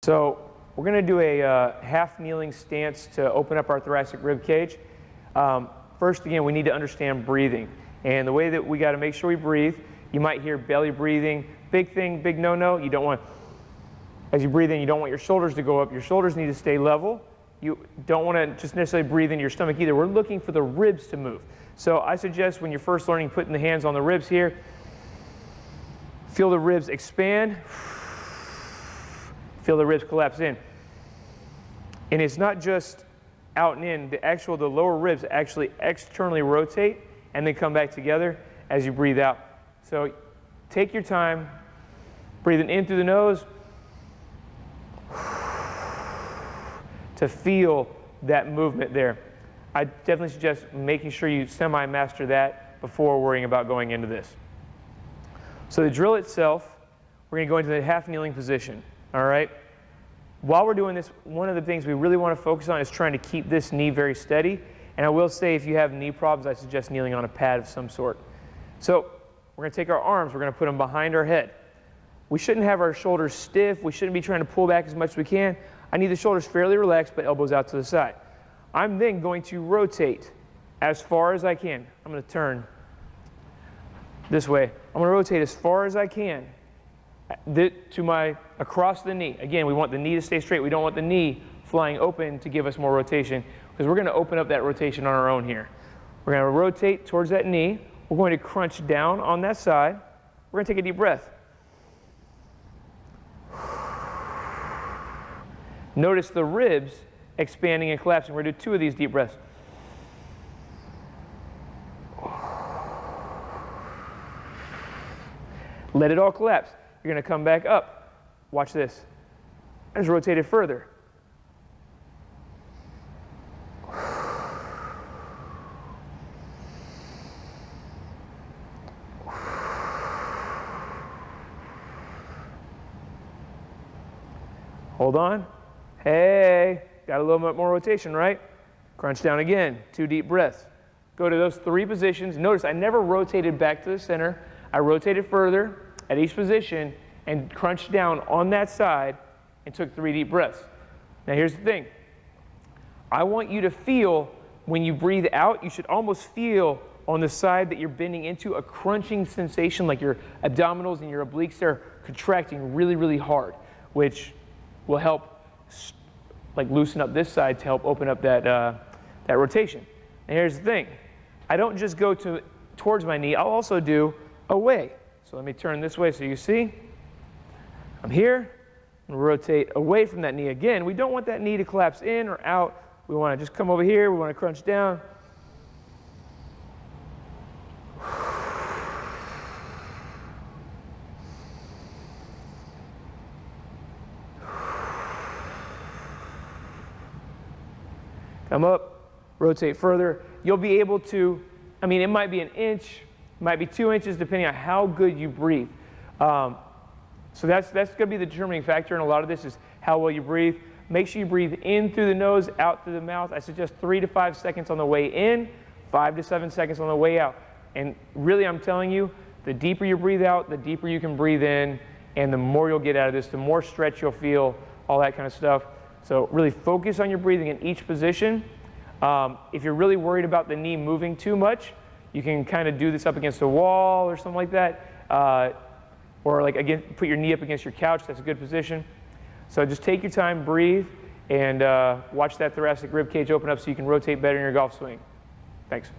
So we're going to do a half kneeling stance to open up our thoracic rib cage. First, again, we need to understand breathing. And the way that we got to make sure we breathe, you might hear belly breathing. Big thing, big no-no. You don't want, as you breathe in, you don't want your shoulders to go up. Your shoulders need to stay level. You don't want to just necessarily breathe into your stomach either. We're looking for the ribs to move. So I suggest when you're first learning, putting the hands on the ribs here, feel the ribs expand. Feel the ribs collapse in. And it's not just out and in. The lower ribs actually externally rotate and then come back together as you breathe out. So take your time, breathing in through the nose to feel that movement there. I definitely suggest making sure you semi-master that before worrying about going into this. So the drill itself, we're going to go into the half kneeling position. All right. While we're doing this, one of the things we really want to focus on is trying to keep this knee very steady. And I will say, if you have knee problems, I suggest kneeling on a pad of some sort. So we're going to take our arms, we're going to put them behind our head. We shouldn't have our shoulders stiff. We shouldn't be trying to pull back as much as we can. I need the shoulders fairly relaxed, but elbows out to the side. I'm then going to rotate as far as I can. I'm going to turn this way. I'm going to rotate as far as I can to across the knee. Again, we want the knee to stay straight. We don't want the knee flying open to give us more rotation, because we're going to open up that rotation on our own here. We're going to rotate towards that knee. We're going to crunch down on that side. We're going to take a deep breath. Notice the ribs expanding and collapsing. We're going to do 2 of these deep breaths. Let it all collapse. You're going to come back up. Watch this. Just rotate it further. Hold on. Hey, got a little bit more rotation, right? Crunch down again. 2 deep breaths. Go to those 3 positions. Notice I never rotated back to the center. I rotated further at each position and crunched down on that side and took 3 deep breaths. Now here's the thing. I want you to feel, when you breathe out, you should almost feel on the side that you're bending into a crunching sensation, like your abdominals and your obliques are contracting really, really hard, which will help loosen up this side to help open up that rotation. And here's the thing. I don't just go towards my knee. I'll also do away. So let me turn this way so you see. I'm here. And rotate away from that knee again. We don't want that knee to collapse in or out. We want to just come over here. We want to crunch down. Come up, rotate further. You'll be able to, it might be an inch, might be 2 inches, depending on how good you breathe. So that's going to be the determining factor in a lot of this, is how well you breathe. Make sure you breathe in through the nose, out through the mouth. I suggest 3 to 5 seconds on the way in, 5 to 7 seconds on the way out. And really, I'm telling you, the deeper you breathe out, the deeper you can breathe in, and the more you'll get out of this, the more stretch you'll feel, all that kind of stuff. So really focus on your breathing in each position. If you're really worried about the knee moving too much, you can kind of do this up against a wall or something like that. Or again, put your knee up against your couch. That's a good position. So just take your time, breathe, and watch that thoracic rib cage open up so you can rotate better in your golf swing. Thanks.